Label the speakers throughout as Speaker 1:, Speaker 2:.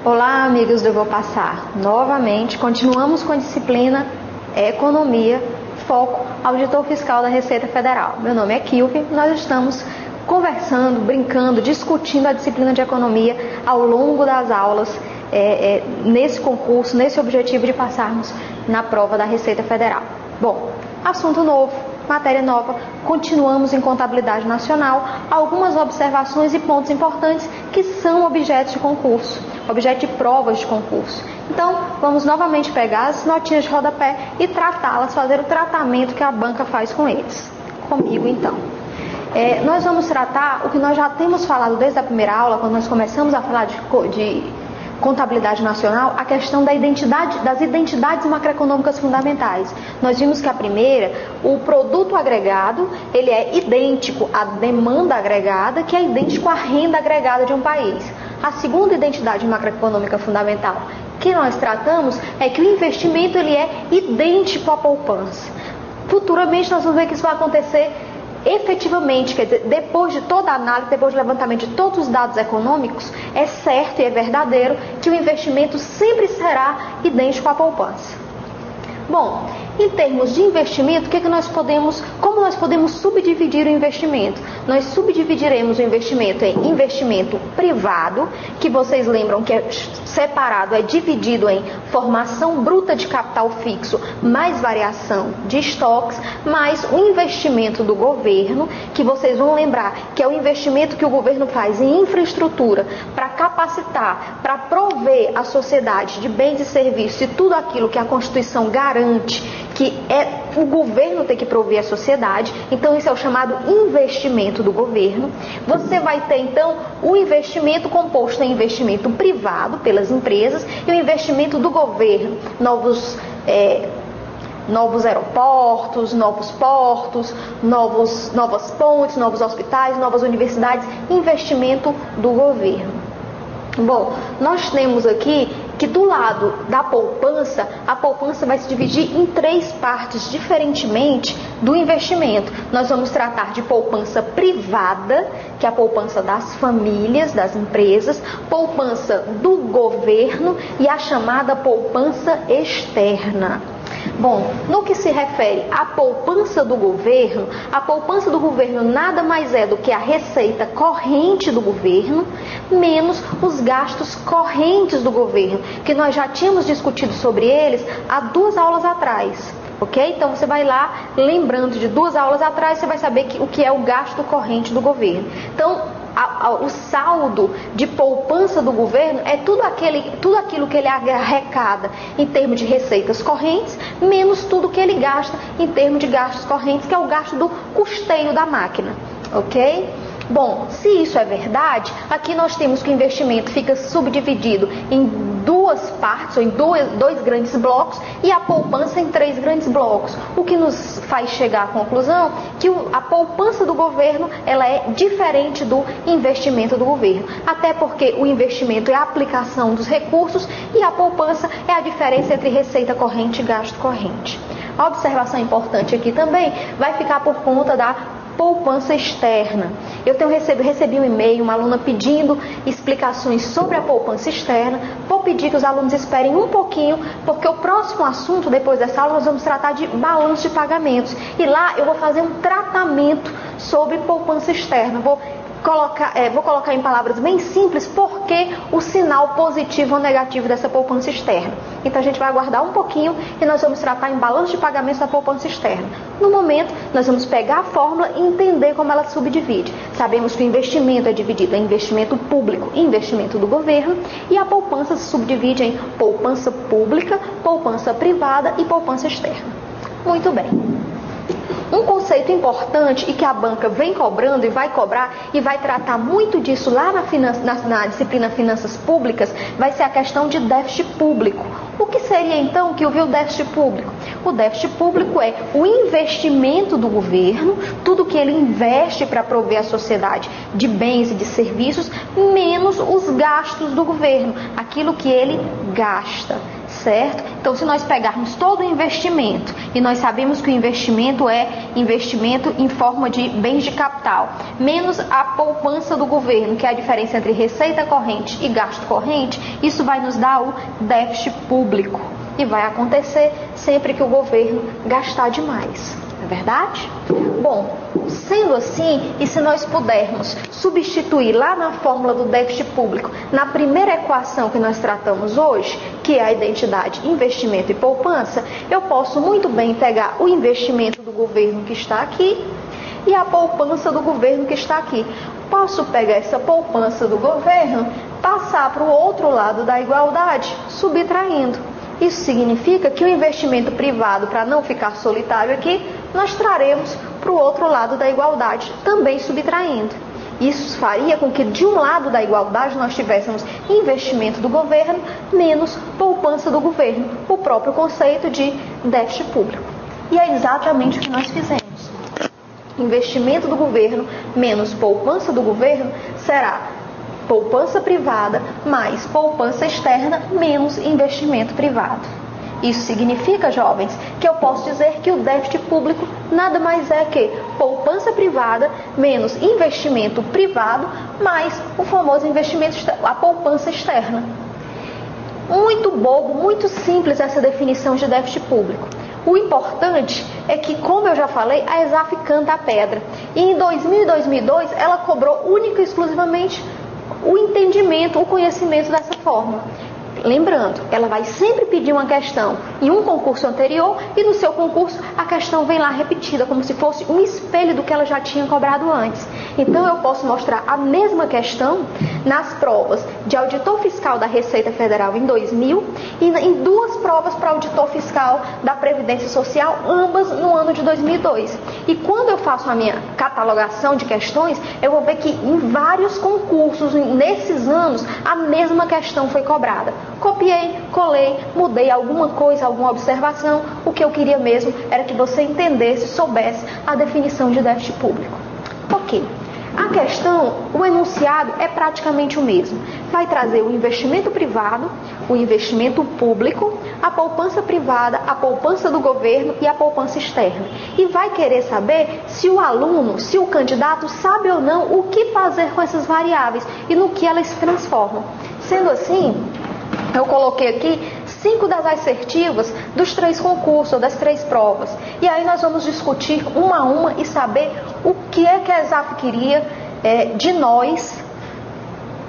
Speaker 1: Olá, amigos do Eu Vou Passar. Novamente, continuamos com a disciplina Economia, foco Auditor Fiscal da Receita Federal. Meu nome é Kilvin, nós estamos conversando, brincando, discutindo a disciplina de Economia ao longo das aulas, nesse concurso, nesse objetivo de passarmos na prova da Receita Federal. Bom, assunto novo, matéria nova, continuamos em Contabilidade Nacional, algumas observações e pontos importantes que são objetos de concurso, objeto de provas de concurso. Então, vamos novamente pegar as notinhas de rodapé e tratá-las, fazer o tratamento que a banca faz com eles. Comigo, então. Nós vamos tratar o que nós já temos falado desde a primeira aula, quando nós começamos a falar de Contabilidade Nacional, a questão das identidades macroeconômicas fundamentais. Nós vimos que a primeira, o produto agregado, ele é idêntico à demanda agregada, que é idêntico à renda agregada de um país. A segunda identidade macroeconômica fundamental que nós tratamos é que o investimento ele é idêntico à poupança. Futuramente nós vamos ver que isso vai acontecer efetivamente, quer dizer, depois de toda a análise, depois do levantamento de todos os dados econômicos, é certo e é verdadeiro que o investimento sempre será idêntico à poupança. Bom, em termos de investimento, como nós podemos subdividir o investimento? Nós subdividiremos o investimento em investimento privado, que vocês lembram que é separado, é dividido em formação bruta de capital fixo, mais variação de estoques, mais o investimento do governo, que vocês vão lembrar que é o investimento que o governo faz em infraestrutura para capacitar, para prover a sociedade de bens e serviços e tudo aquilo que a Constituição garante que o governo tem que prover à sociedade. Então isso é o chamado investimento do governo. Você vai ter então o investimento composto em investimento privado pelas empresas e o investimento do governo, novos aeroportos, novos portos, novas pontes, novos hospitais, novas universidades, investimento do governo. Bom, nós temos aqui que do lado da poupança, a poupança vai se dividir em três partes, diferentemente do investimento. Nós vamos tratar de poupança privada, que é a poupança das famílias, das empresas, poupança do governo e a chamada poupança externa. Bom, no que se refere à poupança do governo, a poupança do governo nada mais é do que a receita corrente do governo, menos os gastos correntes do governo, que nós já tínhamos discutido sobre eles há 2 aulas atrás. Ok? Então você vai lá, lembrando de 2 aulas atrás, você vai saber o que é o gasto corrente do governo. Então, o saldo de poupança do governo é tudo aquilo que ele arrecada em termos de receitas correntes, menos tudo que ele gasta em termos de gastos correntes, que é o gasto do custeio da máquina. Ok? Bom, se isso é verdade, aqui nós temos que o investimento fica subdividido em 2 partes, ou em dois grandes blocos, e a poupança em 3 grandes blocos. O que nos faz chegar à conclusão que a poupança do governo ela é diferente do investimento do governo. Até porque o investimento é a aplicação dos recursos e a poupança é a diferença entre receita corrente e gasto corrente. A observação importante aqui também vai ficar por conta da poupança externa. Eu recebi um e-mail, uma aluna pedindo explicações sobre a poupança externa. Vou pedir que os alunos esperem um pouquinho, porque o próximo assunto, depois dessa aula, nós vamos tratar de balanço de pagamentos. E lá eu vou fazer um tratamento sobre poupança externa. Vou colocar em palavras bem simples porque o sinal positivo ou negativo dessa poupança externa. Então a gente vai aguardar um pouquinho e nós vamos tratar em balanço de pagamentos da poupança externa. No momento, nós vamos pegar a fórmula e entender como ela subdivide. Sabemos que o investimento é dividido em investimento público e investimento do governo, e a poupança se subdivide em poupança pública, poupança privada e poupança externa. Muito bem. Um conceito importante e que a banca vem cobrando e vai cobrar e vai tratar muito disso lá na disciplina Finanças Públicas, vai ser a questão de déficit público. O que seria então que o déficit público? O déficit público é o investimento do governo, tudo que ele investe para prover a sociedade de bens e de serviços, menos os gastos do governo, aquilo que ele gasta. certo? Então, se nós pegarmos todo o investimento, e nós sabemos que o investimento é investimento em forma de bens de capital, menos a poupança do governo, que é a diferença entre receita corrente e gasto corrente, isso vai nos dar o déficit público. E vai acontecer sempre que o governo gastar demais. Não é verdade? Bom, sendo assim, e se nós pudermos substituir lá na fórmula do déficit público, na primeira equação que nós tratamos hoje, que é a identidade investimento e poupança, eu posso muito bem pegar o investimento do governo que está aqui e a poupança do governo que está aqui. Posso pegar essa poupança do governo, passar para o outro lado da igualdade, subtraindo. Isso significa que o investimento privado, para não ficar solitário aqui, nós traremos para o outro lado da igualdade, também subtraindo. Isso faria com que de um lado da igualdade nós tivéssemos investimento do governo menos poupança do governo, o próprio conceito de déficit público. E é exatamente o que nós fizemos. Investimento do governo menos poupança do governo será poupança privada mais poupança externa menos investimento privado. Isso significa, jovens, que eu posso dizer que o déficit público nada mais é que poupança privada menos investimento privado mais o famoso investimento, a poupança externa. Muito bobo, muito simples essa definição de déficit público. O importante é que, como eu já falei, a ESAF canta a pedra. E em 2000 e 2002 ela cobrou única e exclusivamente o entendimento, o conhecimento dessa fórmula. Lembrando, ela vai sempre pedir uma questão em um concurso anterior e no seu concurso a questão vem lá repetida, como se fosse um espelho do que ela já tinha cobrado antes. Então eu posso mostrar a mesma questão nas provas de auditor fiscal da Receita Federal em 2000 e em duas provas para auditor fiscal da Previdência Social, ambas no ano de 2002. E quando eu faço a minha catalogação de questões, eu vou ver que em vários concursos, nesses anos, a mesma questão foi cobrada. Copiei, colei, mudei alguma coisa, alguma observação. O que eu queria mesmo era que você entendesse, soubesse a definição de déficit público. Ok. A questão, o enunciado é praticamente o mesmo. Vai trazer o investimento privado, o investimento público, a poupança privada, a poupança do governo e a poupança externa. E vai querer saber se o aluno, se o candidato sabe ou não o que fazer com essas variáveis e no que elas se transformam. Sendo assim, eu coloquei aqui 5 das assertivas dos 3 concursos, das 3 provas. E aí nós vamos discutir uma a uma e saber o que é que a ESAF queria de nós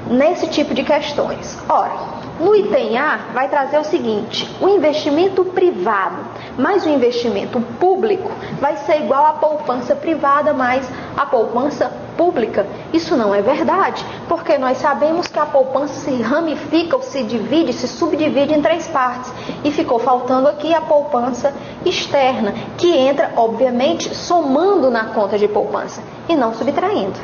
Speaker 1: nesse tipo de questões. Ora, no item A vai trazer o seguinte: o investimento privado mais o investimento público vai ser igual à poupança privada mais a poupança pública. Isso não é verdade, porque nós sabemos que a poupança se ramifica ou se divide, se subdivide em 3 partes. E ficou faltando aqui a poupança externa, que entra, obviamente, somando na conta de poupança e não subtraindo.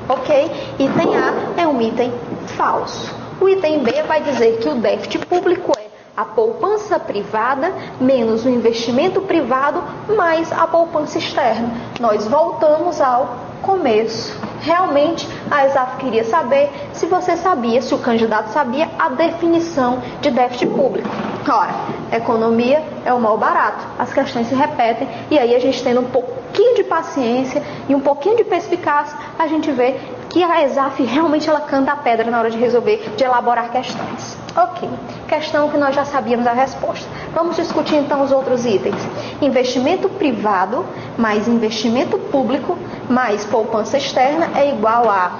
Speaker 1: Ok? Item A é um item falso. O item B vai dizer que o déficit público é a poupança privada menos o investimento privado mais a poupança externa. Nós voltamos ao começo. Realmente, a ESAF queria saber se você sabia, se o candidato sabia a definição de déficit público. Ora, economia é o mal barato. As questões se repetem e aí a gente tendo um pouquinho de paciência e um pouquinho de perspicácia, a gente vê que a ESAF realmente ela canta a pedra na hora de resolver, de elaborar questões. Ok, questão que nós já sabíamos a resposta. Vamos discutir então os outros itens. Investimento privado mais investimento público mais poupança externa é igual a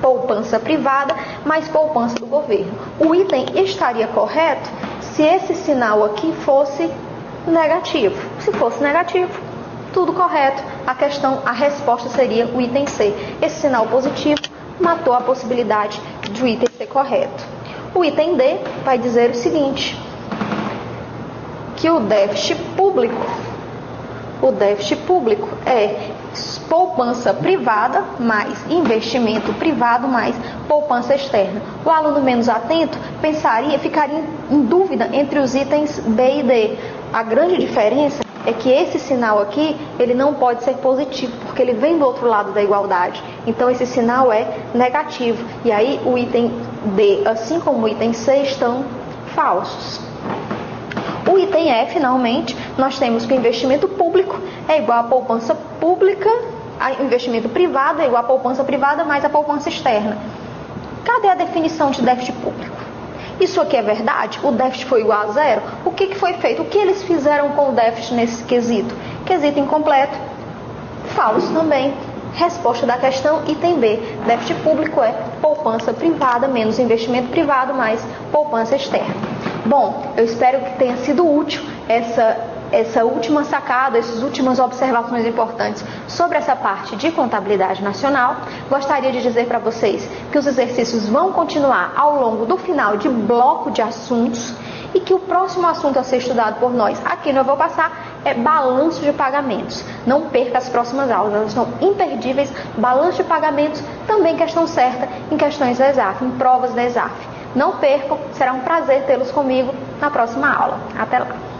Speaker 1: poupança privada mais poupança do governo. O item estaria correto se esse sinal aqui fosse negativo. Se fosse negativo, tudo correto. A resposta seria o item C. Esse sinal positivo matou a possibilidade de o item ser correto. O item D vai dizer o seguinte, que o déficit público é poupança privada mais investimento privado mais poupança externa. O aluno menos atento ficaria em dúvida entre os itens B e D. A grande diferença é que esse sinal aqui, ele não pode ser positivo, porque ele vem do outro lado da igualdade. Então, esse sinal é negativo. E aí, o item D, assim como o item C, estão falsos. O item E, finalmente, nós temos que o investimento público é igual a poupança pública, investimento privado é igual a poupança privada mais a poupança externa. Cadê a definição de déficit público? Isso aqui é verdade? O déficit foi igual a zero? O que foi feito? O que eles fizeram com o déficit nesse quesito? Quesito incompleto. Falso também. Resposta da questão, item B. Déficit público é poupança privada menos investimento privado mais poupança externa. Bom, eu espero que tenha sido útil essa última sacada, essas últimas observações importantes sobre essa parte de contabilidade nacional. Gostaria de dizer para vocês que os exercícios vão continuar ao longo do final de bloco de assuntos e que o próximo assunto a ser estudado por nós aqui no Eu Vou Passar é balanço de pagamentos. Não perca as próximas aulas, elas são imperdíveis. Balanço de pagamentos, também questão certa em questões da ESAF, em provas da ESAF. Não percam, será um prazer tê-los comigo na próxima aula. Até lá!